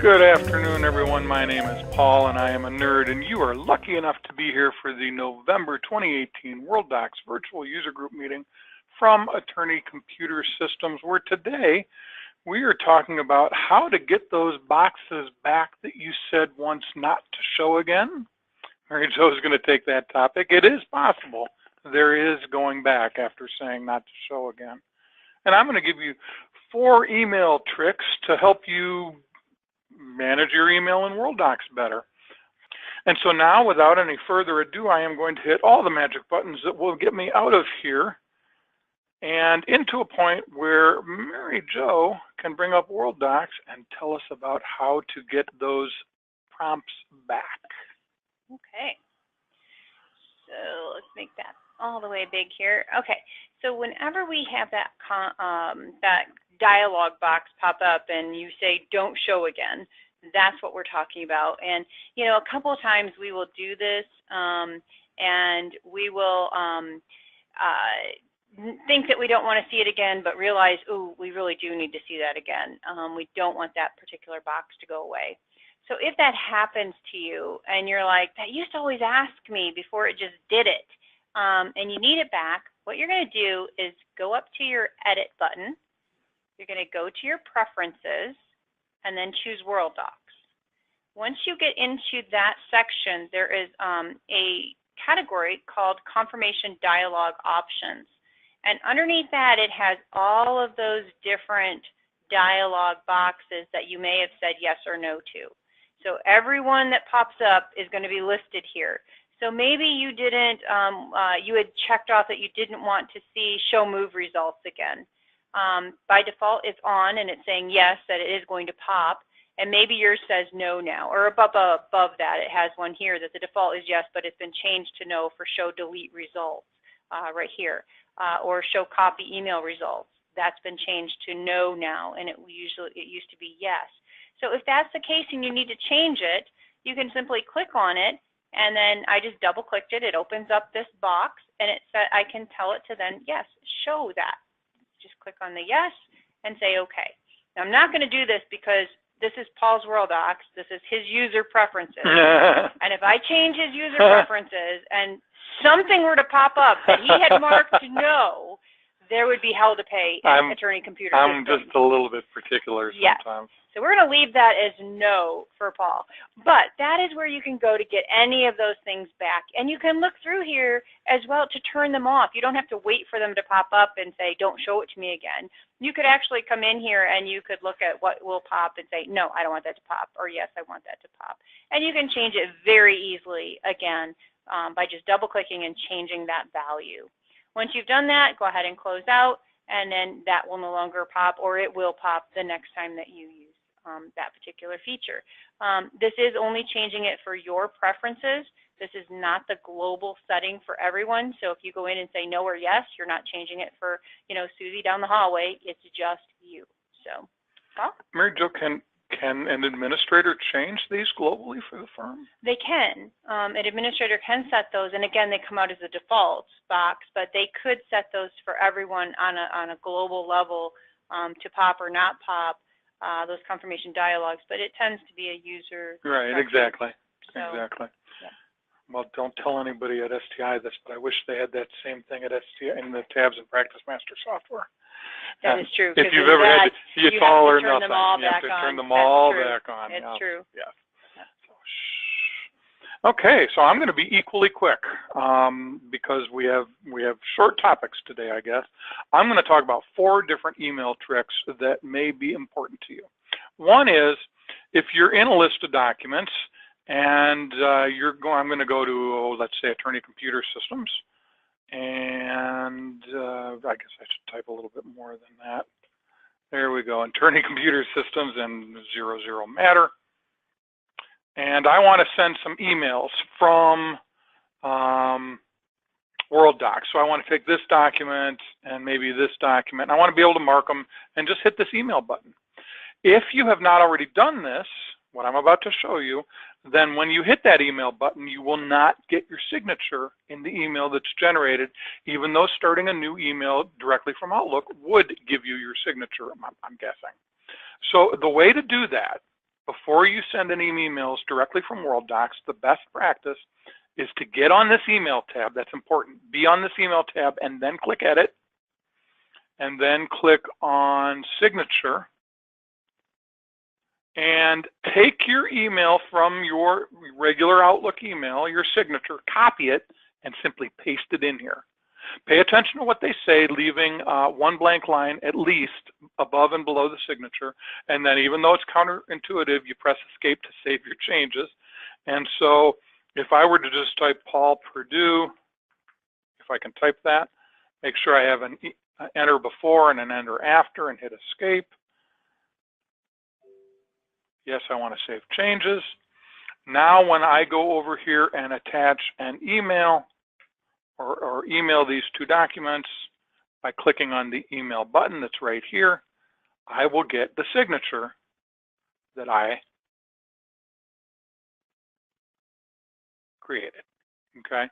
Good afternoon, everyone. My name is Paul, and I am a nerd, and you are lucky enough to be here for the November 2018 Worldox Virtual User Group meeting from Attorney Computer Systems, where today we are talking about how to get those boxes back that you said once not to show again. Mary Jo is going to take that topic. It is possible. There is going back after saying not to show again. And I'm going to give you 4 email tricks to help you manage your email in Worldox better. And so now, without any further ado, I am going to hit all the magic buttons that will get me out of here and into a point where Mary Jo can bring up Worldox and tell us about how to get those prompts back. Okay, so let's make that all the way big here. Okay, so whenever we have that that dialog box pop up and you say don't show again, that's what we're talking about. And you know, a couple of times we will do this and we will think that we don't want to see it again, but realize, oh, we really do need to see that again. We don't want that particular box to go away. So if that happens to you and you're like, that used to always ask me before it just did it, and you need it back, what you're going to do is go up to your edit button. You're going to go to your preferences and then choose Worldox. Once you get into that section, there is a category called Confirmation Dialog Options. And underneath that, it has all of those different dialog boxes that you may have said yes or no to. So everyone that pops up is going to be listed here. So maybe you didn't, you had checked off that you didn't want to see show move results again. By default, it's on and it's saying yes, that it is going to pop. And maybe yours says no now, or above that, it has one here that the default is yes, but it's been changed to no for show delete results right here, or show copy email results. That's been changed to no now, and it used to be yes. So if that's the case and you need to change it, you can simply click on it, and then I just double clicked it. It opens up this box, and it said I can tell it to then yes, show that. Just click on the yes and say okay. Now I'm not going to do this because this is Paul's Worldox. This is his user preferences. And if I change his user preferences and something were to pop up that he had marked no, there would be hell to pay in Attorney Computer Systems. I'm just a little bit particular sometimes. Yes. So we're going to leave that as no for Paul. But that is where you can go to get any of those things back. And you can look through here as well to turn them off. You don't have to wait for them to pop up and say, don't show it to me again. You could actually come in here and you could look at what will pop and say, no, I don't want that to pop, or yes, I want that to pop. And you can change it very easily, again, by just double-clicking and changing that value. Once you've done that, go ahead and close out, and then that will no longer pop, or it will pop the next time that you use that particular feature. This is only changing it for your preferences. This is not the global setting for everyone. So if you go in and say no or yes, you're not changing it for, you know, Susie down the hallway. It's just you. So, Paul? Mary Jo, can an administrator change these globally for the firm? They can. An administrator can set those, and again, they come out as a default box, but they could set those for everyone on a global level to pop or not pop. Those confirmation dialogues, but it tends to be a user. Right, exactly. So, exactly. Yeah. Well, don't tell anybody at STI this, but I wish they had that same thing at STI in the tabs and practice master software. That is true. If you've ever had to, it's all or nothing. You have to turn them all back on. It's true. Yes. Okay, so I'm going to be equally quick because we have short topics today, I guess. I'm going to talk about 4 different email tricks that may be important to you. One is if you're in a list of documents and I'm going to go to, let's say, Attorney Computer Systems, and I guess I should type a little bit more than that. There we go, Attorney Computer Systems and 00 Matter. And I want to send some emails from Worldox. So I want to take this document and maybe this document. I want to be able to mark them and just hit this email button. If you have not already done this, what I'm about to show you, then when you hit that email button, you will not get your signature in the email that's generated, even though starting a new email directly from Outlook would give you your signature, I'm guessing. So the way to do that before you send any emails directly from Worldox, the best practice is to get on this email tab. That's important. Be on this email tab and then click Edit, and then click on Signature, and take your email from your regular Outlook email, your signature, copy it, and simply paste it in here. Pay attention to what they say, leaving one blank line at least above and below the signature. And then even though it's counterintuitive, you press Escape to save your changes. And so if I were to just type Paul Purdue, if I can type that, make sure I have an enter before and an enter after and hit Escape. Yes, I want to save changes. Now when I go over here and attach an email or email these two documents by clicking on the email button that's right here, I will get the signature that I created, okay?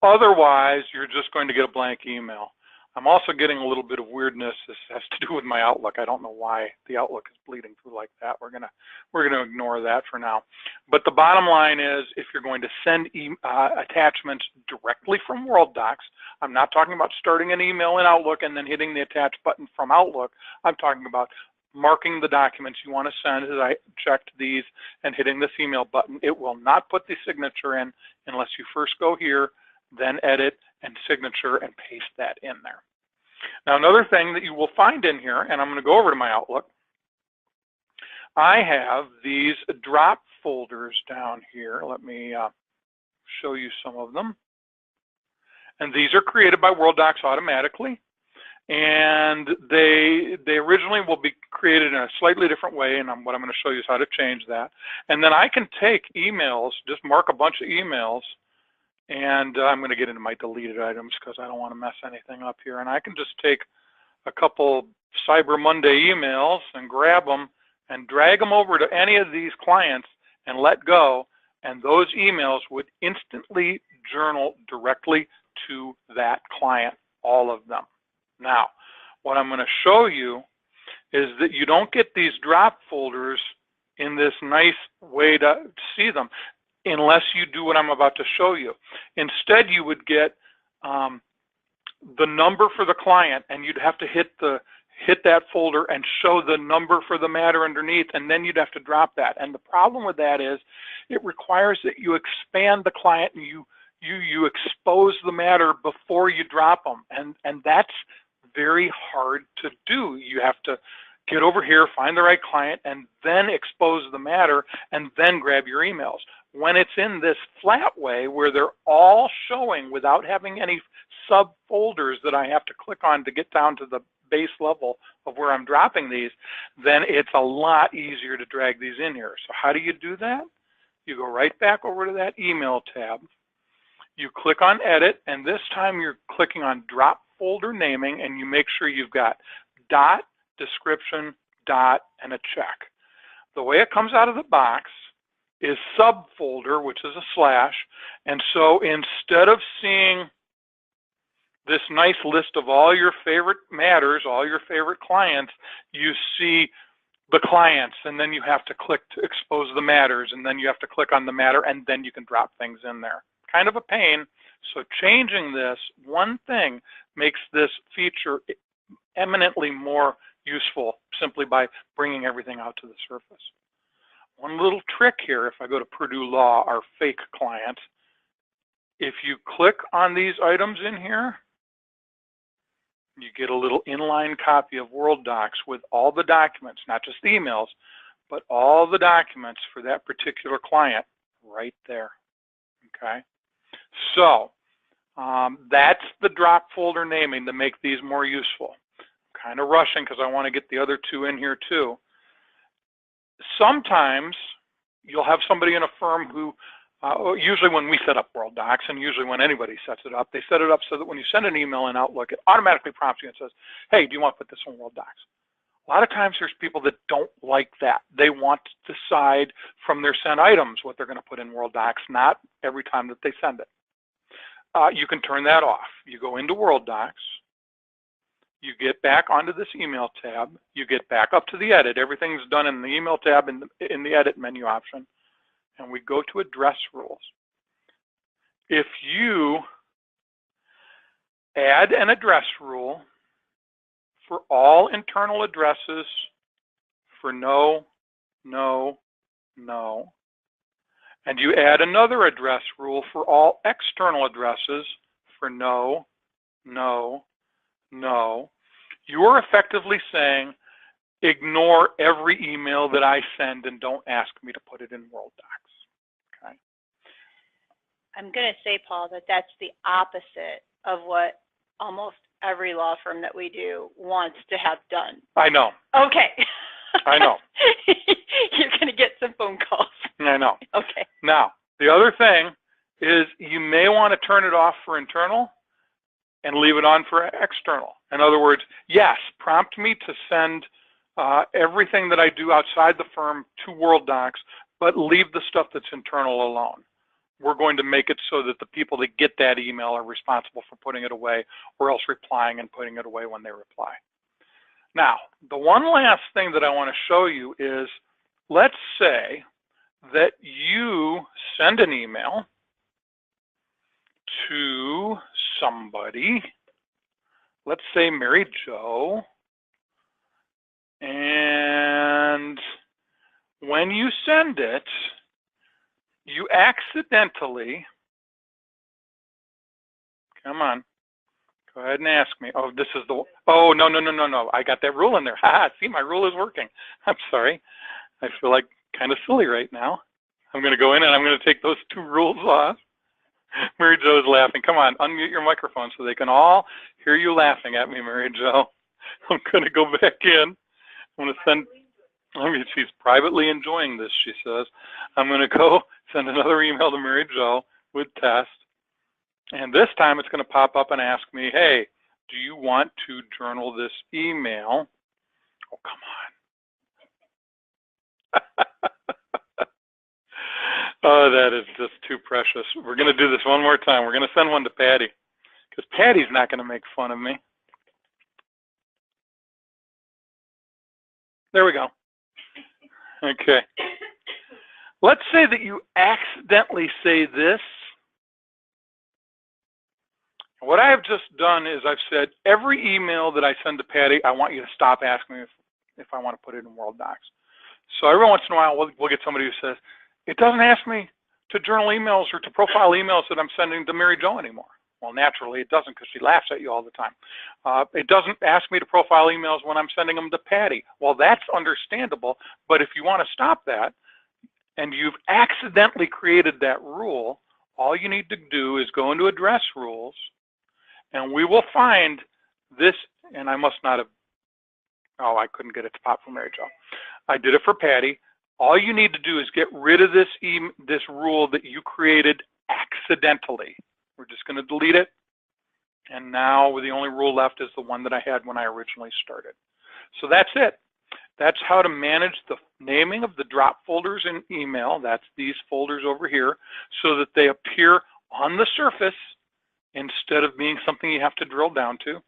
Otherwise, you're just going to get a blank email. I'm also getting a little bit of weirdness. This has to do with my Outlook. I don't know why the Outlook is bleeding through like that. We're gonna ignore that for now. But the bottom line is, if you're going to send attachments directly from Worldox, I'm not talking about starting an email in Outlook and then hitting the attach button from Outlook. I'm talking about marking the documents you want to send as I checked these and hitting this email button. It will not put the signature in unless you first go here, then edit and signature and paste that in there. Now, another thing that you will find in here, and I'm going to go over to my Outlook, I have these drop folders down here. Let me show you some of them. And these are created by Worldox automatically. And they originally will be created in a slightly different way, and what I'm going to show you is how to change that. And then I can take emails, just mark a bunch of emails, and I'm going to get into my deleted items because I don't want to mess anything up here. And I can just take a couple Cyber Monday emails and grab them and drag them over to any of these clients and let go, and those emails would instantly journal directly to that client, all of them. Now, what I'm going to show you is that you don't get these drop folders in this nice way to see them unless you do what I'm about to show you. Instead, you would get the number for the client, and you'd have to hit that folder and show the number for the matter underneath, and then you'd have to drop that. And the problem with that is it requires that you expand the client and you expose the matter before you drop them, and that's very hard to do. You have to get over here, find the right client, and then expose the matter, and then grab your emails. When it's in this flat way where they're all showing without having any subfolders that I have to click on to get down to the base level of where I'm dropping these, then it's a lot easier to drag these in here. So how do you do that? You go right back over to that email tab. You click on Edit, and this time you're clicking on Drop Folder Naming, and you make sure you've got dot, description, dot, and a check. The way it comes out of the box is subfolder, which is a slash, and so instead of seeing this nice list of all your favorite matters, all your favorite clients, you see the clients, and then you have to click to expose the matters, and then you have to click on the matter, and then you can drop things in there. Kind of a pain. So changing this one thing makes this feature eminently more useful simply by bringing everything out to the surface. One little trick here, if I go to Purdue Law, our fake client, if you click on these items in here, you get a little inline copy of Worldox with all the documents, not just the emails, but all the documents for that particular client right there, okay? So that's the drop folder naming to make these more useful. I'm kind of rushing because I want to get the other two in here too. Sometimes you'll have somebody in a firm who, usually when we set up Worldox, and usually when anybody sets it up, they set it up so that when you send an email in Outlook, it automatically prompts you and says, hey, do you want to put this on Worldox? A lot of times there's people that don't like that. They want to decide from their sent items what they're going to put in Worldox, not every time that they send it. You can turn that off. You go into Worldox, you get back onto this email tab, you get back up to the edit. Everything's done in the email tab in the edit menu option, and we go to address rules. If you add an address rule for all internal addresses for no, no, no, and you add another address rule for all external addresses for no, no, no, you are effectively saying, ignore every email that I send and don't ask me to put it in Worldox. Okay. I'm going to say, Paul, that that's the opposite of what almost every law firm that we do wants to have done. I know. Okay. I know. You're going to get some phone calls. I know. Okay. Now, the other thing is you may want to turn it off for internal and leave it on for external. In other words, yes, prompt me to send everything that I do outside the firm to Worldox, but leave the stuff that's internal alone. We're going to make it so that the people that get that email are responsible for putting it away, or else replying and putting it away when they reply. Now, the one last thing that I want to show you is, let's say that you send an email to somebody, let's say Mary Jo, and when you send it, you accidentally, come on, go ahead and ask me. Oh, this is the, oh, no, no, no, no, no. I got that rule in there. Ha, see, my rule is working. I'm sorry. I feel like kind of silly right now. I'm going to go in and I'm going to take those two rules off. Mary Jo is laughing. Come on, unmute your microphone so they can all hear you laughing at me, Mary Jo. I'm going to go back in. I'm going to send, I mean, she's privately enjoying this, she says. I'm going to go send another email to Mary Jo with test. And this time it's going to pop up and ask me, hey, do you want to journal this email? Oh, come on. Oh, that is just too precious. We're going to do this one more time. We're going to send one to Patty, because Patty's not going to make fun of me. There we go. Okay. Let's say that you accidentally say this. What I have just done is I've said, every email that I send to Patty, I want you to stop asking me if I want to put it in Worldox. So every once in a while, we'll get somebody who says, it doesn't ask me to journal emails or to profile emails that I'm sending to Mary Jo anymore. Well, naturally, it doesn't, because she laughs at you all the time. It doesn't ask me to profile emails when I'm sending them to Patty. Well, that's understandable, but if you want to stop that, and you've accidentally created that rule, all you need to do is go into address rules, and we will find this, and I must not have, oh, I couldn't get it to pop for Mary Jo. I did it for Patty. All you need to do is get rid of this rule that you created accidentally. We're just going to delete it. And now the only rule left is the one that I had when I originally started. So that's it. That's how to manage the naming of the drop folders in email. That's these folders over here, so that they appear on the surface instead of being something you have to drill down to.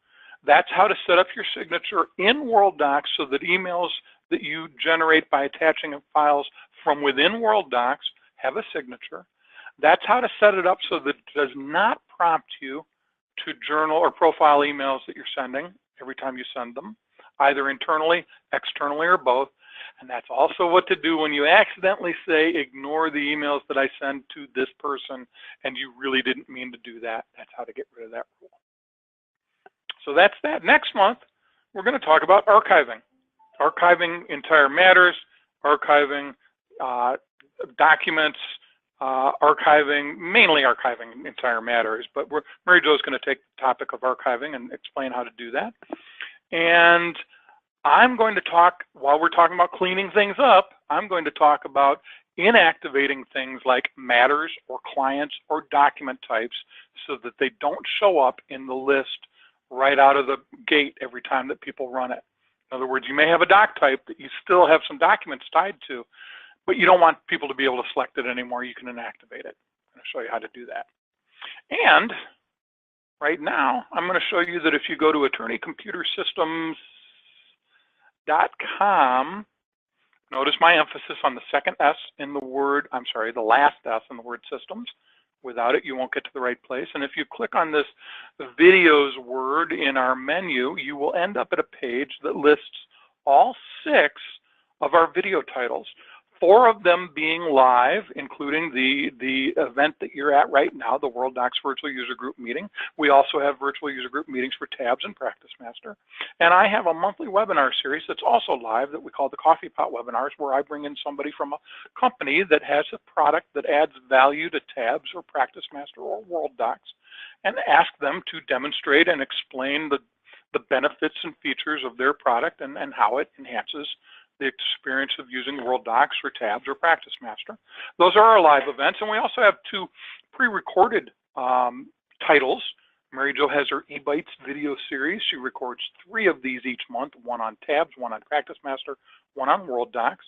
That's how to set up your signature in Worldox so that emails that you generate by attaching files from within Worldox have a signature. That's how to set it up so that it does not prompt you to journal or profile emails that you're sending every time you send them, either internally, externally, or both. And that's also what to do when you accidentally say, ignore the emails that I send to this person, and you really didn't mean to do that. That's how to get rid of that rule. So that's that. Next month, we're going to talk about archiving. Archiving entire matters, archiving documents, mainly archiving entire matters, but Mary Jo is going to take the topic of archiving and explain how to do that. And I'm going to talk, while we're talking about cleaning things up, I'm going to talk about inactivating things like matters or clients or document types so that they don't show up in the list right out of the gate every time that people run it. In other words, you may have a doc type that you still have some documents tied to, but you don't want people to be able to select it anymore. You can inactivate it. I'm going to show you how to do that. And Right now, I'm going to show you that if you go to attorneycomputersystems.com, notice my emphasis on the second S in the word, the last S in the word systems. Without it, you won't get to the right place. And if you click on this videos word in our menu, you will end up at a page that lists all 6 of our video titles. 4 of them being live, including the event that you're at right now, the Worldox Virtual User Group Meeting. We also have virtual user group meetings for Tabs and Practice Master. And I have a monthly webinar series that's also live that we call the Coffee Pot Webinars, where I bring in somebody from a company that has a product that adds value to Tabs or Practice Master or Worldox, and ask them to demonstrate and explain the benefits and features of their product and how it enhances the experience of using Worldox or Tabs or Practice Master. Those are our live events, and we also have 2 pre-recorded titles. Mary Jo has her eBytes video series. She records 3 of these each month, 1 on Tabs, 1 on Practice Master, 1 on Worldox.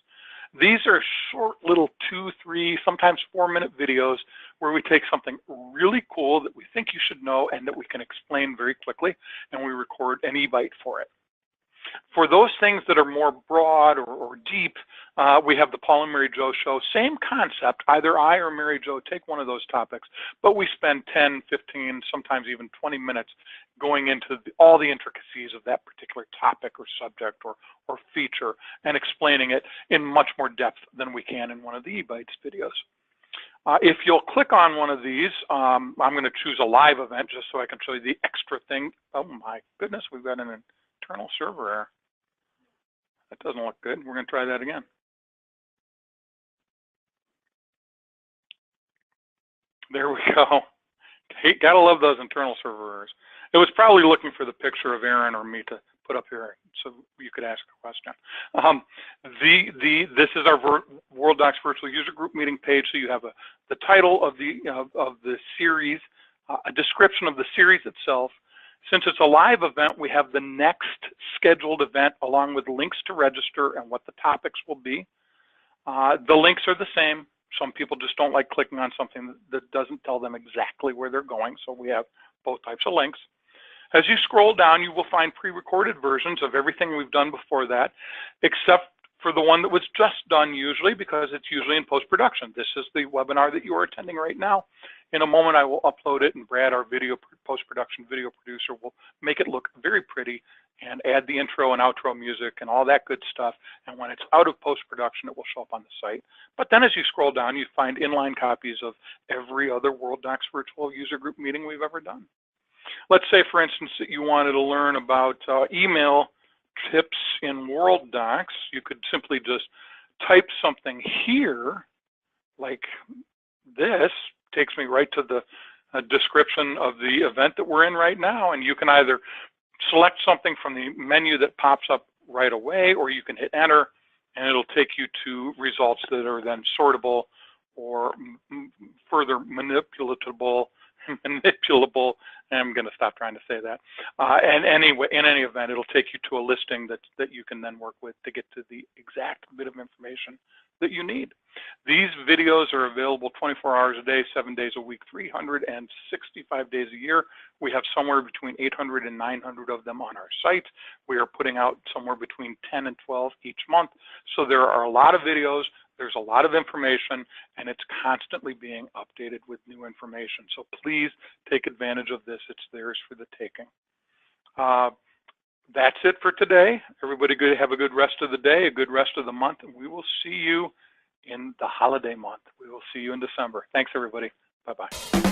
These are short little 2, 3, sometimes 4-minute videos where we take something really cool that we think you should know and that we can explain very quickly, and we record an eByte for it. For those things that are more broad or deep, we have the Paul and Mary Jo show. Same concept. Either I or Mary Jo take one of those topics, but we spend 10, 15, sometimes even 20 minutes going into all the intricacies of that particular topic or subject or feature and explaining it in much more depth than we can in one of the eBytes videos. If you'll click on one of these, I'm going to choose a live event just so I can show you the extra thing. Oh my goodness, we've got an internal server error. That doesn't look good. We're going to try that again. There we go. Hey, gotta love those internal server errors. It was probably looking for the picture of Aaron or me to put up here so you could ask a question. This is our Worldox Virtual User Group Meeting page. So you have the title of the series, a description of the series itself. Since it's a live event, we have the next scheduled event along with links to register and what the topics will be. The links are the same. Some people just don't like clicking on something that doesn't tell them exactly where they're going, so we have both types of links. As you scroll down, you will find pre-recorded versions of everything we've done before that, except for the one that was just done usually, because it's usually in post-production. This is the webinar that you are attending right now. In a moment, I will upload it, and Brad, our post-production video producer, will make it look very pretty and add the intro and outro music and all that good stuff. And when it's out of post-production, it will show up on the site. But then as you scroll down, you find inline copies of every other Worldox virtual user group meeting we've ever done. Let's say, for instance, that you wanted to learn about email tips in Worldox. You could simply just type something here, like this. Takes me right to the description of the event that we're in right now, and you can either select something from the menu that pops up right away, or you can hit enter and it'll take you to results that are then sortable or further manipulatable. I'm going to stop trying to say that. And anyway, in any event, it'll take you to a listing that you can then work with to get to the exact bit of information that you need. These videos are available 24 hours a day, 7 days a week, 365 days a year. We have somewhere between 800 and 900 of them on our site. We are putting out somewhere between 10 and 12 each month. So there are a lot of videos, there's a lot of information, and it's constantly being updated with new information. So please take advantage of this. It's theirs for the taking. That's it for today. Everybody have a good rest of the day, a good rest of the month, and we will see you in the holiday month. We will see you in December. Thanks, everybody. Bye-bye.